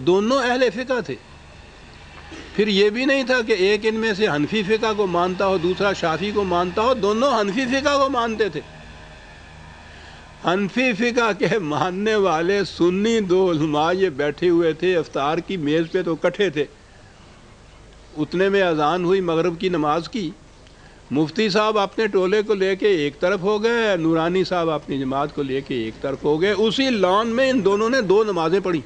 دونوں اہل فقہ تھے. پھر یہ بھی نہیں تھا کہ ایک ان میں سے حنفی فقہ کو مانتا ہو دوسرا شافعی کو مانتا ہو، دونوں حنفی فقہ کو مانتے تھے. حنفی فقہ کے ماننے والے سنی دو علماء یہ بیٹھے ہوئے تھے افطار کی میز پہ، تو کٹھے تھے. اتنے میں اذان ہوئی مغرب کی نماز کی. مفتی صاحب اپنے ٹولے کو لے کے ایک طرف ہو گئے، نورانی صاحب اپنی جماعت کو لے کے ایک طرف ہو گئے. اسی لان میں ان دونوں نے 2 نمازیں پڑھی.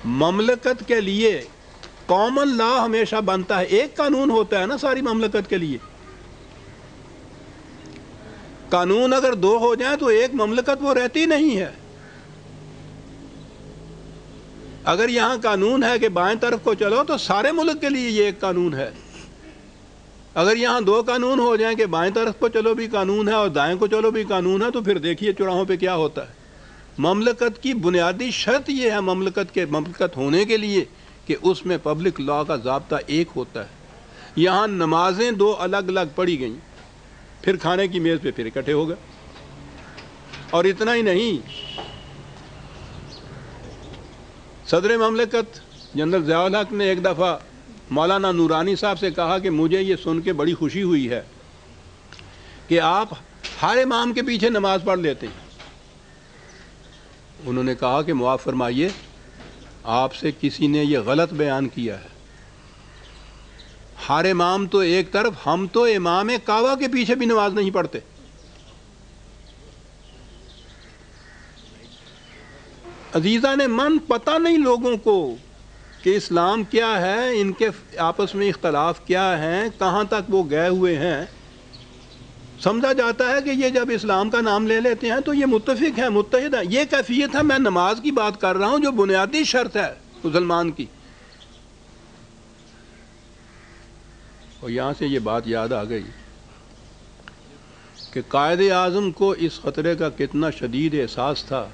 مملکت کے لیے کامن لا ہمیشہ بنتا ہے، ایک قانون ہوتا ہے نا ساری مملکت کے لیے. قانون اگر 2 ہو جائیں تو ایک مملکت وہ رہتی نہیں ہے. اگر یہاں قانون ہے کہ بائیں طرف کو چلو تو سارے ملک کے لیے یہ ایک قانون ہے. اگر یہاں 2 قانون ہو جائیں کہ بائیں طرف کو چلو بھی قانون ہے اور دائیں کو چلو بھی قانون ہے، تو پھر دیکھیے چوراہوں پہ کیا ہوتا ہے. مملکت کی بنیادی شرط یہ ہے مملکت ہونے کے لیے کہ اس میں پبلک لا کا ضابطہ ایک ہوتا ہے. یہاں نمازیں 2 الگ الگ پڑھی گئیں، پھر کھانے کی میز پہ پھر اکٹھے ہو گئے. اور اتنا ہی نہیں، صدر مملکت جنرل ضیاء الحق نے ایک دفعہ مولانا نورانی صاحب سے کہا کہ مجھے یہ سن کے بڑی خوشی ہوئی ہے کہ آپ ہر امام کے پیچھے نماز پڑھ لیتے ہیں. انہوں نے کہا کہ معاف فرمائیے، آپ سے کسی نے یہ غلط بیان کیا ہے. ہر امام تو ایک طرف، ہم تو امام کعبہ کے پیچھے بھی نماز نہیں پڑھتے. عزیزان من، پتہ نہیں لوگوں کو کہ اسلام کیا ہے، ان کے آپس میں اختلاف کیا ہیں، کہاں تک وہ گئے ہوئے ہیں. سمجھا جاتا ہے کہ یہ جب اسلام کا نام لے لیتے ہیں تو یہ متفق ہیں، متحد ہیں. یہ کیفیت ہے. میں نماز کی بات کر رہا ہوں جو بنیادی شرط ہے مسلمان کی. اور یہاں سے یہ بات یاد آ گئی کہ قائد اعظم کو اس خطرے کا کتنا شدید احساس تھا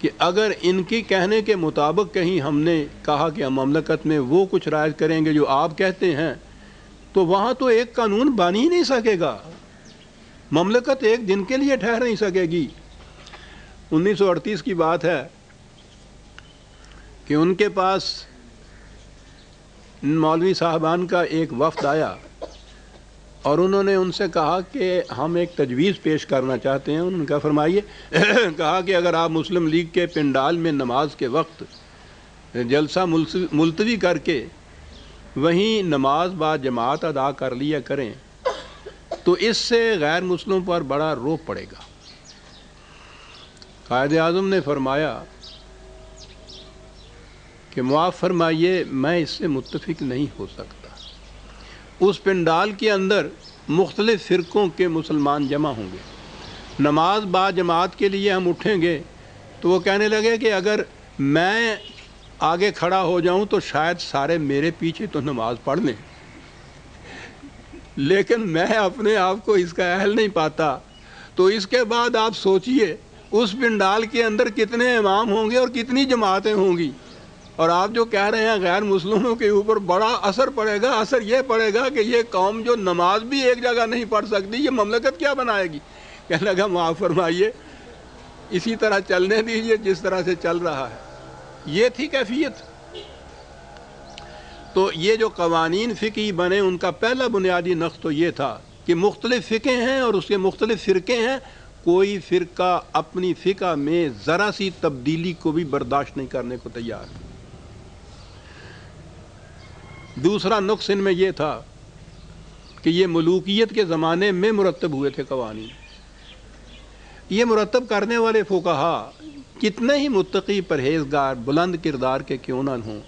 کہ اگر ان کی کہنے کے مطابق کہیں ہم نے کہا کہ ہم مملکت میں وہ کچھ رائج کریں گے جو آپ کہتے ہیں، تو وہاں تو ایک قانون بن ہی نہیں سکے گا. مملکت ایک دن کے لیے ٹھہر نہیں سکے گی. 1938 کی بات ہے کہ ان کے پاس مولوی صاحبان کا ایک وفد آیا اور انہوں نے ان سے کہا کہ ہم ایک تجویز پیش کرنا چاہتے ہیں. انہوں نے کہا فرمائیے. کہا کہ اگر آپ مسلم لیگ کے پنڈال میں نماز کے وقت جلسہ ملتوی کر کے وہیں نماز با جماعت ادا کر لیا کریں تو اس سے غیر مسلموں پر بڑا روب پڑے گا. قائد اعظم نے فرمایا کہ معاف فرمائیے، میں اس سے متفق نہیں ہو سکتا. اس پنڈال کے اندر مختلف فرقوں کے مسلمان جمع ہوں گے. نماز با جماعت کے لیے ہم اٹھیں گے تو وہ کہنے لگے کہ اگر میں آگے کھڑا ہو جاؤں تو شاید سارے میرے پیچھے تو نماز پڑھ لیں، لیکن میں اپنے آپ کو اس کا اہل نہیں پاتا. تو اس کے بعد آپ سوچئے اس پنڈال کے اندر کتنے امام ہوں گے اور کتنی جماعتیں ہوں گی. اور آپ جو کہہ رہے ہیں غیر مسلموں کے اوپر بڑا اثر پڑے گا. اثر یہ پڑے گا کہ یہ قوم جو نماز بھی ایک جگہ نہیں پڑھ سکتی، یہ مملکت کیا بنائے گی. کہنے لگا معاف فرمائیے، اسی طرح چلنے دیجیے جس طرح سے چل رہا ہے. یہ تھی کیفیت. تو یہ جو قوانین فقہی بنے ان کا پہلا بنیادی نقص تو یہ تھا کہ مختلف فقہ ہیں اور اس کے مختلف فرقے ہیں. کوئی فرقہ اپنی فقہ میں ذرا سی تبدیلی کو بھی برداشت نہیں کرنے کو تیار. دوسرا نقص ان میں یہ تھا کہ یہ ملوکیت کے زمانے میں مرتب ہوئے تھے قوانین. یہ مرتب کرنے والے فقہا کتنے ہی متقی پرہیزگار بلند کردار کے کیوں نہ ہوں،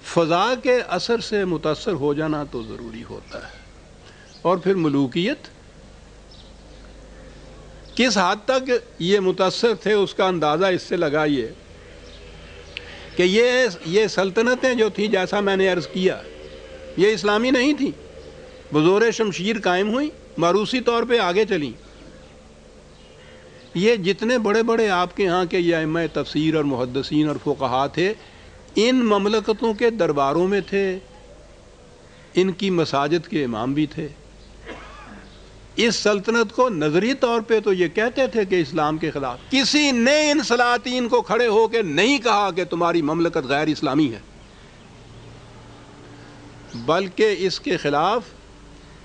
فضا کے اثر سے متاثر ہو جانا تو ضروری ہوتا ہے. اور پھر ملوکیت کس حد تک یہ متاثر تھے اس کا اندازہ اس سے لگائیے کہ یہ سلطنتیں جو تھیں، جیسا میں نے عرض کیا، یہ اسلامی نہیں تھیں. بزور شمشیر قائم ہوئیں، موروثی طور پہ آگے چلیں. یہ جتنے بڑے بڑے آپ کے ہاں کے یہ ائمہ تفسیر اور محدثین اور فقہا تھے، ان مملکتوں کے درباروں میں تھے، ان کی مساجد کے امام بھی تھے. اس سلطنت کو نظری طور پہ تو یہ کہتے تھے کہ اسلام کے خلاف، کسی نے ان سلاطین کو کھڑے ہو کے نہیں کہا کہ تمہاری مملکت غیر اسلامی ہے، بلکہ اس کے خلاف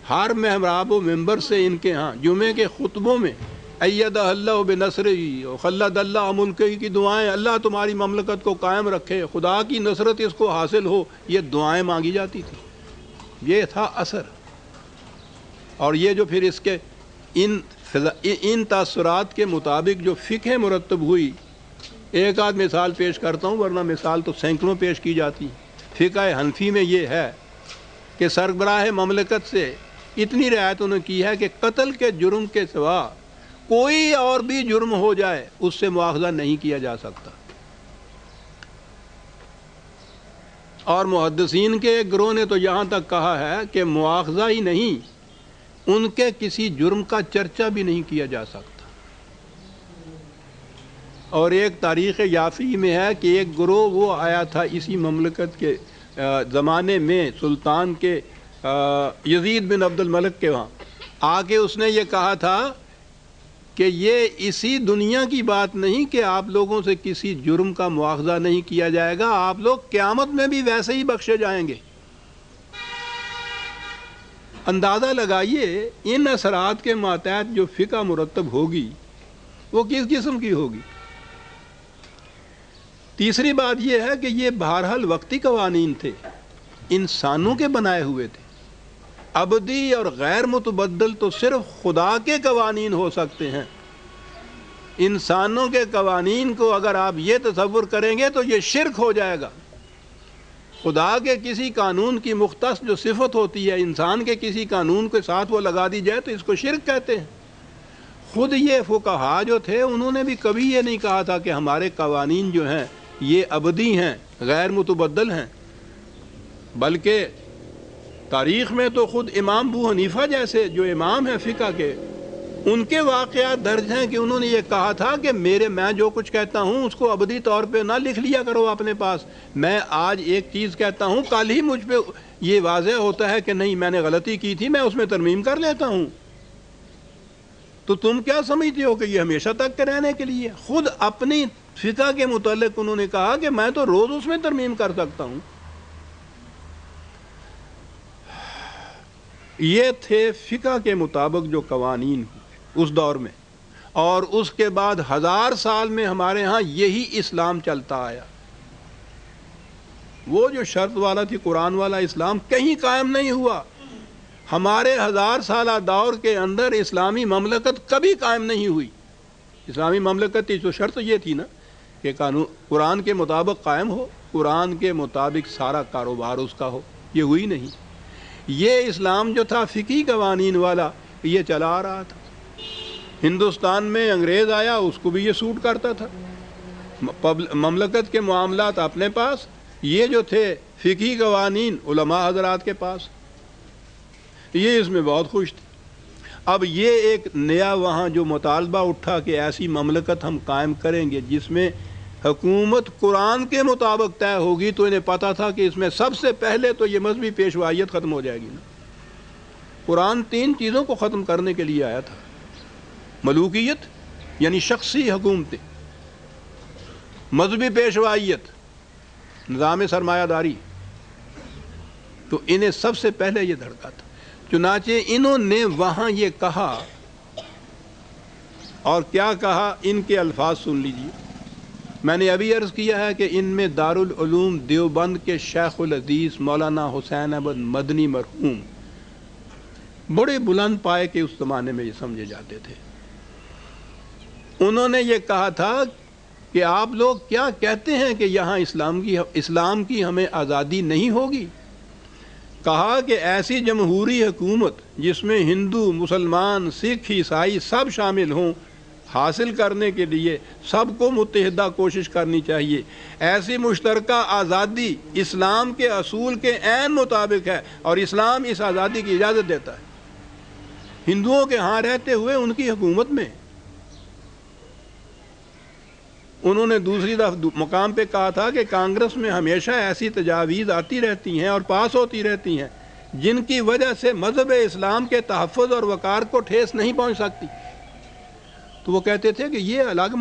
ہر محراب و ممبر سے ان کے ہاں جمعے کے خطبوں میں ایدہ اللہ بنصرہ وخلد اللہ ملکہ کی دعائیں، اللہ تمہاری مملکت کو قائم رکھے، خدا کی نصرت اس کو حاصل ہو، یہ دعائیں مانگی جاتی تھی. یہ تھا اثر. اور یہ جو پھر اس کے ان تاثرات کے مطابق جو فقہ مرتب ہوئی، ایک آدھ مثال پیش کرتا ہوں ورنہ مثال تو سینکڑوں پیش کی جاتی. فقہ حنفی میں یہ ہے کہ سربراہ مملکت سے اتنی رعایت انہوں نے کی ہے کہ قتل کے جرم کے سوا کوئی اور بھی جرم ہو جائے اس سے مواخذہ نہیں کیا جا سکتا. اور محدثین کے ایک گروہ نے تو یہاں تک کہا ہے کہ مواخذہ ہی نہیں، ان کے کسی جرم کا چرچا بھی نہیں کیا جا سکتا. اور ایک تاریخ یافی میں ہے کہ ایک گروہ وہ آیا تھا اسی مملکت کے زمانے میں سلطان کے یزید بن عبد الملک کے وہاں آ کے اس نے یہ کہا تھا کہ یہ اسی دنیا کی بات نہیں کہ آپ لوگوں سے کسی جرم کا مواخذہ نہیں کیا جائے گا، آپ لوگ قیامت میں بھی ویسے ہی بخشے جائیں گے. اندازہ لگائیے ان اثرات کے ماتحت جو فقہ مرتب ہوگی وہ کس قسم کی ہوگی. تیسری بات یہ ہے کہ یہ بہرحال وقتی قوانین تھے، انسانوں کے بنائے ہوئے تھے. ابدی اور غیر متبدل تو صرف خدا کے قوانین ہو سکتے ہیں. انسانوں کے قوانین کو اگر آپ یہ تصور کریں گے تو یہ شرک ہو جائے گا. خدا کے کسی قانون کی مختص جو صفت ہوتی ہے انسان کے کسی قانون کے ساتھ وہ لگا دی جائے تو اس کو شرک کہتے ہیں. خود یہ فقہا جو تھے انہوں نے بھی کبھی یہ نہیں کہا تھا کہ ہمارے قوانین جو ہیں یہ ابدی ہیں، غیر متبدل ہیں، بلکہ تاریخ میں تو خود امام ابو حنیفہ جیسے جو امام ہیں فقہ کے، ان کے واقعات درج ہیں کہ انہوں نے یہ کہا تھا کہ میں جو کچھ کہتا ہوں اس کو ابدی طور پہ نہ لکھ لیا کرو اپنے پاس. میں آج ایک چیز کہتا ہوں، کل ہی مجھ پہ یہ واضح ہوتا ہے کہ نہیں میں نے غلطی کی تھی، میں اس میں ترمیم کر لیتا ہوں. تو تم کیا سمجھتے ہو کہ یہ ہمیشہ تک کے رہنے کے لیے؟ خود اپنی فقہ کے متعلق انہوں نے کہا کہ میں تو روز اس میں ترمیم کر سکتا ہوں. یہ تھے فقہ کے مطابق جو قوانین اس دور میں، اور اس کے بعد 1000 سال میں ہمارے ہاں یہی اسلام چلتا آیا. وہ جو شرط والا تھی قرآن والا اسلام کہیں قائم نہیں ہوا. ہمارے 1000 سالہ دور کے اندر اسلامی مملکت کبھی قائم نہیں ہوئی. اسلامی مملکت کی تو شرط یہ تھی نا کہ قانون قرآن کے مطابق قائم ہو، قرآن کے مطابق سارا کاروبار اس کا ہو. یہ ہوئی نہیں. یہ اسلام جو تھا فقہی قوانین والا یہ چلا آ رہا تھا. ہندوستان میں انگریز آیا اس کو بھی یہ سوٹ کرتا تھا. مملکت کے معاملات اپنے پاس، یہ جو تھے فقہی قوانین علماء حضرات کے پاس، یہ اس میں بہت خوش تھے. اب یہ ایک نیا وہاں جو مطالبہ اٹھا کہ ایسی مملکت ہم قائم کریں گے جس میں حکومت قرآن کے مطابق طے ہوگی، تو انہیں پتا تھا کہ اس میں سب سے پہلے تو یہ مذہبی پیشوائیت ختم ہو جائے گی نا. قرآن 3 چیزوں کو ختم کرنے کے لیے آیا تھا: ملوکیت یعنی شخصی حکومتیں، مذہبی پیشوائیت، نظام سرمایہ داری. تو انہیں سب سے پہلے یہ دھڑکا تھا. چنانچہ انہوں نے وہاں یہ کہا، اور کیا کہا ان کے الفاظ سن لیجیے. میں نے ابھی عرض کیا ہے کہ ان میں دارالعلوم دیوبند کے شیخ الحدیث مولانا حسین احمد مدنی مرحوم بڑے بلند پائے کے اس زمانے میں یہ سمجھے جاتے تھے. انہوں نے یہ کہا تھا کہ آپ لوگ کیا کہتے ہیں کہ یہاں اسلام کی ہمیں آزادی نہیں ہوگی. کہا کہ ایسی جمہوری حکومت جس میں ہندو، مسلمان، سکھ، عیسائی سب شامل ہوں، حاصل کرنے کے لیے سب کو متحدہ کوشش کرنی چاہیے. ایسی مشترکہ آزادی اسلام کے اصول کے عین مطابق ہے اور اسلام اس آزادی کی اجازت دیتا ہے. ہندوؤں کے ہاں رہتے ہوئے ان کی حکومت میں انہوں نے دوسری مقام پہ کہا تھا کہ کانگریس میں ہمیشہ ایسی تجاویز آتی رہتی ہیں اور پاس ہوتی رہتی ہیں جن کی وجہ سے مذہب اسلام کے تحفظ اور وقار کو ٹھیس نہیں پہنچ سکتی، تو وہ کہتے تھے کہ یہ الگ